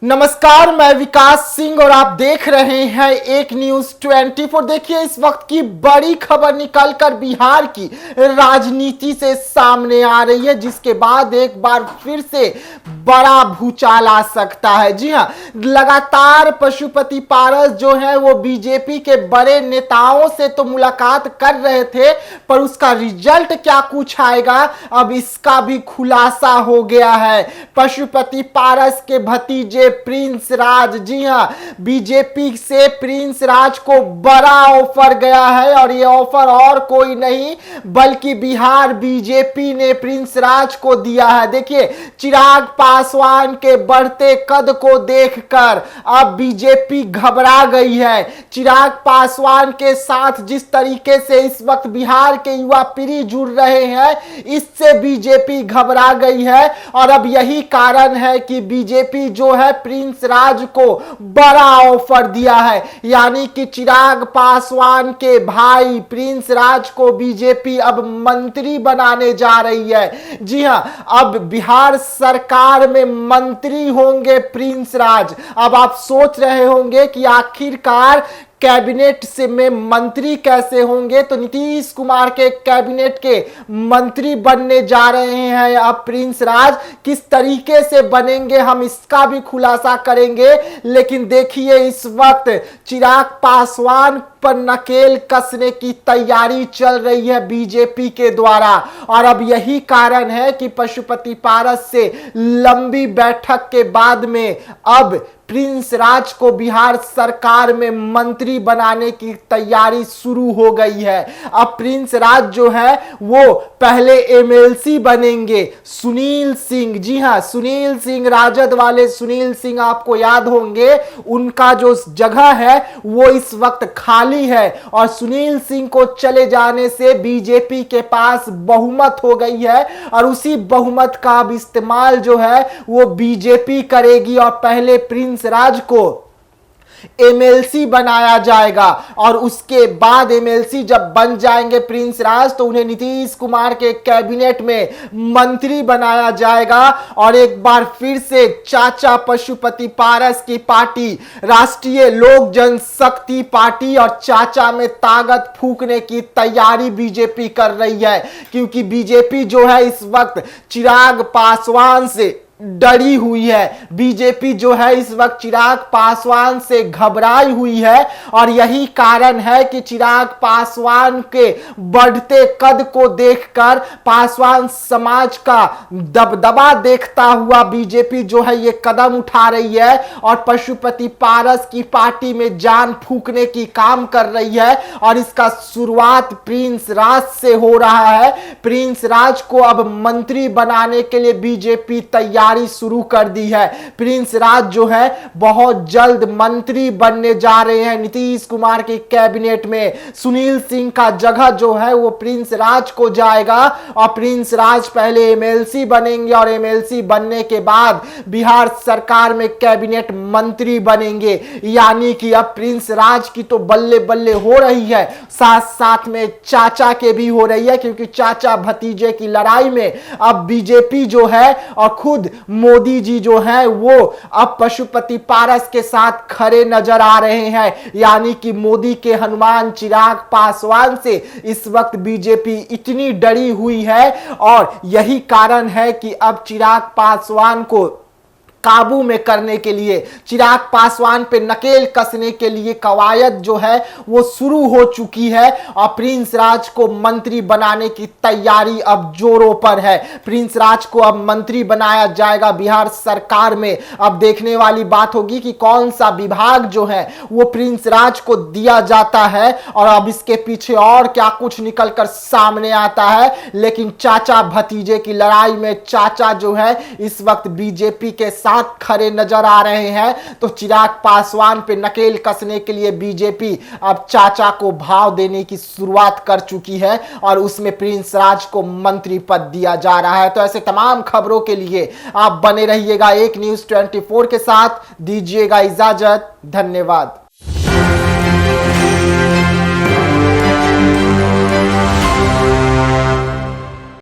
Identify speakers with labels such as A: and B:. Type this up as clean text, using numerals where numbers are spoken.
A: नमस्कार, मैं विकास सिंह और आप देख रहे हैं एक न्यूज 24। देखिए, इस वक्त की बड़ी खबर निकलकर बिहार की राजनीति से सामने आ रही है, जिसके बाद एक बार फिर से बड़ा भूचाल आ सकता है। जी हां, लगातार पशुपति पारस जो है वो बीजेपी के बड़े नेताओं से तो मुलाकात कर रहे थे, पर उसका रिजल्ट क्या कुछ आएगा, अब इसका भी खुलासा हो गया है। पशुपति पारस के भतीजे प्रिंस राज, जी हां, बीजेपी से प्रिंस राज को बड़ा ऑफर गया है और यह ऑफर और कोई नहीं बल्कि बिहार बीजेपी ने प्रिंस राज को दिया है। देखिए, चिराग पासवान के बढ़ते कद को देखकर अब बीजेपी घबरा गई है। चिराग पासवान के साथ जिस तरीके से इस वक्त बिहार के युवा पीढ़ी जुड़ रहे हैं, इससे बीजेपी घबरा गई है और अब यही कारण है कि बीजेपी जो है प्रिंस राज को बड़ा ऑफर दिया है। यानी कि चिराग पासवान के भाई प्रिंस राज को बीजेपी अब मंत्री बनाने जा रही है। जी हां, अब बिहार सरकार में मंत्री होंगे प्रिंस राज। अब आप सोच रहे होंगे कि आखिरकार कैबिनेट से में मंत्री कैसे होंगे, तो नीतीश कुमार के कैबिनेट के मंत्री बनने जा रहे हैं अब प्रिंस राज। किस तरीके से बनेंगे हम इसका भी खुलासा करेंगे, लेकिन देखिए, इस वक्त चिराग पासवान पर नकेल कसने की तैयारी चल रही है बीजेपी के द्वारा और अब यही कारण है कि पशुपति पारस से लंबी बैठक के बाद में अब प्रिंस राज को बिहार सरकार में मंत्री बनाने की तैयारी शुरू हो गई है। अब प्रिंस राज जो है वो पहले एमएलसी बनेंगे। सुनील सिंह, जी हां, सुनील सिंह, राजद वाले सुनील सिंह, आपको याद होंगे, उनका जो जगह है वो इस वक्त खाली है और सुनील सिंह को चले जाने से बीजेपी के पास बहुमत हो गई है और उसी बहुमत का अब इस्तेमाल जो है वो बीजेपी करेगी और पहले प्रिंस राज को एमएलसी बनाया जाएगा और उसके बाद एमएलसी जब बन जाएंगे प्रिंस राज, तो उन्हें नीतीश कुमार के कैबिनेट में मंत्री बनाया जाएगा और एक बार फिर से चाचा पशुपति पारस की पार्टी राष्ट्रीय लोक जनशक्ति पार्टी और चाचा में ताकत फूंकने की तैयारी बीजेपी कर रही है, क्योंकि बीजेपी जो है इस वक्त चिराग पासवान से डरी हुई है। बीजेपी जो है इस वक्त चिराग पासवान से घबराई हुई है और यही कारण है कि चिराग पासवान के बढ़ते कद को देखकर, पासवान समाज का दबदबा देखता हुआ बीजेपी जो है ये कदम उठा रही है और पशुपति पारस की पार्टी में जान फूंकने की काम कर रही है और इसका शुरुआत प्रिंस राज से हो रहा है। प्रिंस राज को अब मंत्री बनाने के लिए बीजेपी तैयार शुरू कर दी है। प्रिंस राज जो है बहुत जल्द मंत्री बनने जा रहे हैं नीतीश कुमार के कैबिनेट में। सुनील सिंह का जगह जो है वो प्रिंस राज को जाएगा और प्रिंस राज पहले एमएलसी बनेंगे और एमएलसी बनने के बाद बिहार सरकार में कैबिनेट मंत्री बनेंगे। यानी कि अब प्रिंस राज की तो बल्ले बल्ले हो रही है, साथ साथ में चाचा के भी हो रही है, क्योंकि चाचा भतीजे की लड़ाई में अब बीजेपी जो है और खुद मोदी जी जो है वो अब पशुपति पारस के साथ खड़े नजर आ रहे हैं। यानी कि मोदी के हनुमान चिराग पासवान से इस वक्त बीजेपी इतनी डरी हुई है और यही कारण है कि अब चिराग पासवान को काबू में करने के लिए, चिराग पासवान पे नकेल कसने के लिए कवायद जो है वो शुरू हो चुकी है और प्रिंस राज को मंत्री बनाने की तैयारी अब जोरों पर है। प्रिंस राज को अब मंत्री बनाया जाएगा बिहार सरकार में। अब देखने वाली बात होगी कि कौन सा विभाग जो है वो प्रिंस राज को दिया जाता है और अब इसके पीछे और क्या कुछ निकलकर सामने आता है। लेकिन चाचा भतीजे की लड़ाई में चाचा जो है इस वक्त बीजेपी के साथ खड़े नजर आ रहे हैं, तो चिराग पासवान पे नकेल कसने के लिए बीजेपी अब चाचा को भाव देने की शुरुआत कर चुकी है और उसमें प्रिंस राज को मंत्री पद दिया जा रहा है। तो ऐसे तमाम खबरों के लिए आप बने रहिएगा एक न्यूज 24 के साथ। दीजिएगा इजाजत, धन्यवाद।